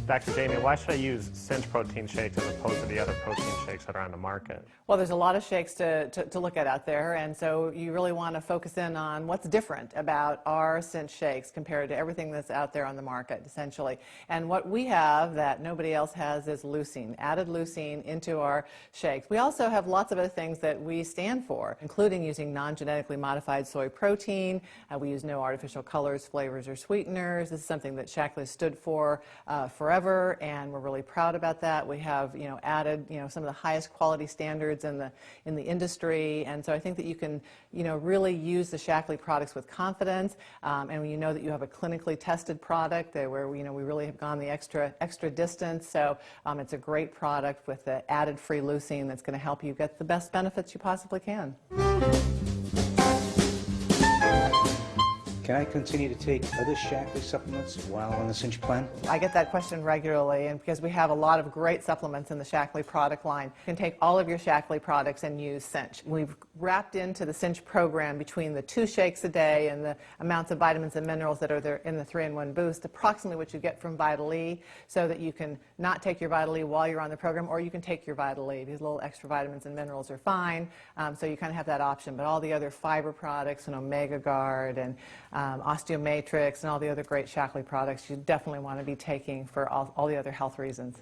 Dr. Jamie, why should I use Cinch protein shakes as opposed to the other protein shakes that are on the market? Well, there's a lot of shakes to look at out there, and so you really want to focus in on what's different about our Cinch shakes compared to everything that's out there on the market, essentially. And what we have that nobody else has is leucine, added leucine into our shakes. We also have lots of other things that we stand for, including using non-genetically modified soy protein. We use no artificial colors, flavors, or sweeteners. This is something that Shaklee stood for forever, and we're really proud about that. We have, added, some of the highest quality standards in the industry, and so I think that you can, really use the Shaklee products with confidence, and when you know that you have a clinically tested product where we really have gone the extra distance. So it's a great product with the added free leucine that's going to help you get the best benefits you possibly can. Can I continue to take other Shaklee supplements while on the Cinch plan? I get that question regularly, and because we have a lot of great supplements in the Shaklee product line, you can take all of your Shaklee products and use Cinch. We've wrapped into the Cinch program between the 2 shakes a day and the amounts of vitamins and minerals that are there in the 3-in-1 boost, approximately what you get from Vital E, so that you can not take your Vital E while you're on the program, or you can take your Vital E. These little extra vitamins and minerals are fine, so you kind of have that option. But all the other fiber products and Omega Guard and Osteomatrix and all the other great Shaklee products you definitely want to be taking for all the other health reasons.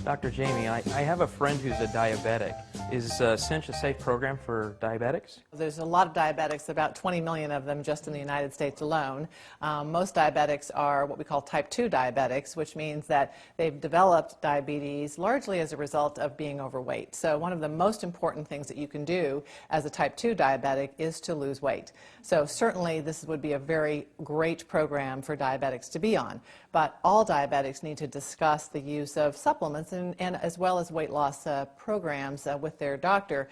Dr. Jamie, I have a friend who's a diabetic. Is Cinch a safe program for diabetics? There's a lot of diabetics, about 20 million of them just in the United States alone. Most diabetics are what we call type 2 diabetics, which means that they've developed diabetes largely as a result of being overweight. So one of the most important things that you can do as a type 2 diabetic is to lose weight. So certainly this would be a very great program for diabetics to be on. But all diabetics need to discuss the use of supplements and as well as weight loss programs with their doctor,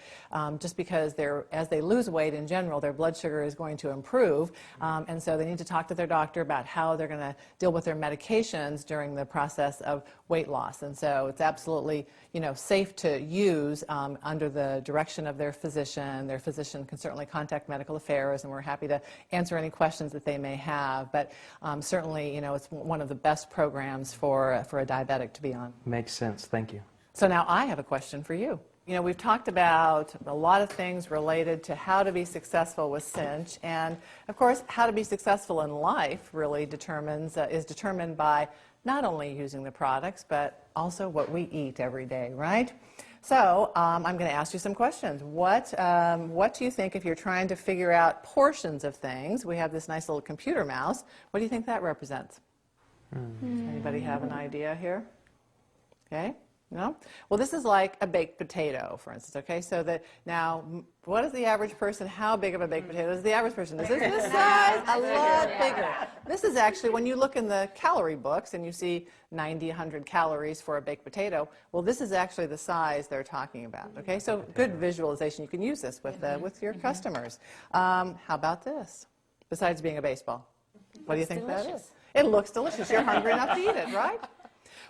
just because as they lose weight in general, their blood sugar is going to improve, and so they need to talk to their doctor about how they're going to deal with their medications during the process of weight loss. And so it's absolutely safe to use under the direction of their physician. Their physician can certainly contact medical affairs, and we're happy to answer any questions that they may have. But certainly, it's one of the best programs for a diabetic to be on. Makes sense. Thank you. So now I have a question for you. We've talked about a lot of things related to how to be successful with Cinch, and of course how to be successful in life really is determined by not only using the products but also what we eat every day, right? So I'm going to ask you some questions. What do you think, if you're trying to figure out portions of things, we have this nice little computer mouse, what do you think that represents? Anybody have an idea here? Okay. No? Well, this is like a baked potato, for instance, okay? So that now, what is the average person? How big of a baked potato is the average person? This is this size, a lot bigger. This is actually, when you look in the calorie books and you see 90, 100 calories for a baked potato, well, this is actually the size they're talking about, okay? So good visualization. You can use this with your customers. How about this? Besides being a baseball, what do you think that is? It looks delicious. You're hungry enough to eat it, right?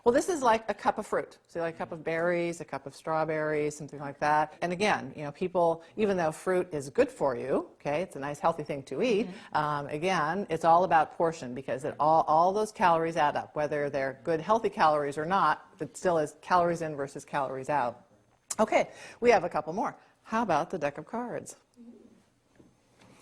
Well, this is like a cup of fruit. So like a cup of berries, a cup of strawberries, something like that. And again, people, even though fruit is good for you, okay, it's a nice healthy thing to eat, again, it's all about portion, because all those calories add up, whether they're good healthy calories or not. It still is calories in versus calories out. Okay, we have a couple more. How about the deck of cards?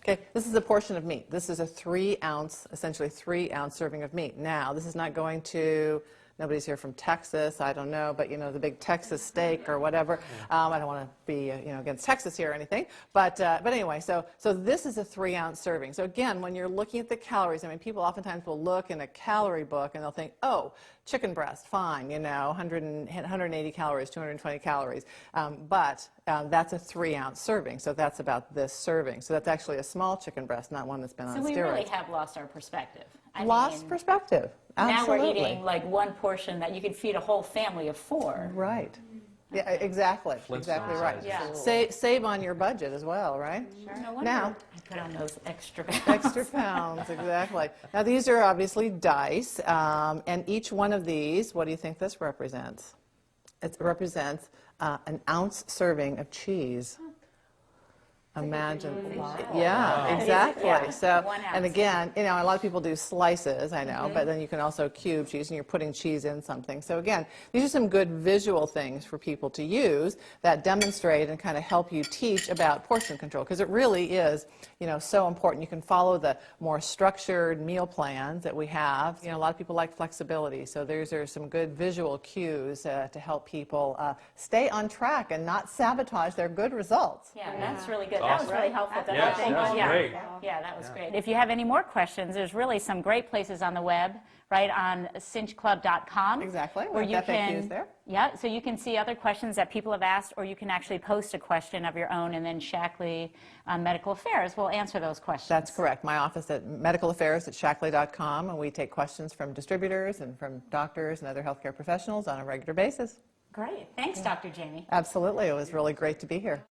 Okay, this is a portion of meat. This is a 3-ounce, essentially 3-ounce serving of meat. Now, this is not going to, nobody's here from Texas, I don't know, but the big Texas steak or whatever. I don't want to be against Texas here or anything, but anyway, so this is a 3-ounce serving. So again, when you're looking at the calories, I mean, people oftentimes will look in a calorie book and they'll think, oh, chicken breast, fine, 180 calories, 220 calories, but that's a 3-ounce serving, so that's about this serving. So that's actually a small chicken breast, not one that's been on steroids. So we really have lost our perspective. Lost perspective. Absolutely. Now we're eating like one portion that you could feed a whole family of 4. Right. Yeah, exactly. Exactly right. Yeah. Save on your budget as well, right? Sure. No wonder Now, I put on those extra pounds. extra pounds, exactly. Now these are obviously dice, and each one of these, what do you think this represents? It represents an ounce serving of cheese. Imagine. Wow. Yeah, exactly. Yeah, So, 1 ounce. and again, a lot of people do slices, I know, but then you can also cube cheese and you're putting cheese in something. So again, these are some good visual things for people to use that demonstrate and kind of help you teach about portion control, because it really is, so important. You can follow the more structured meal plans that we have. A lot of people like flexibility, so these are some good visual cues to help people stay on track and not sabotage their good results. Yeah, that's really good. That's That was really helpful. Yes, that's yeah. great. Yeah, that was great. If you have any more questions, there's really some great places on the web, right, on cinchclub.com. Exactly. Where We've you got FAQs can, there. yeah, so you can see other questions that people have asked, or you can actually post a question of your own, and then Shaklee Medical Affairs will answer those questions. That's correct. My office at Medical Affairs at Shaklee.com, and we take questions from distributors and from doctors and other healthcare professionals on a regular basis. Great. Thanks, Dr. Jamie. Absolutely. It was really great to be here.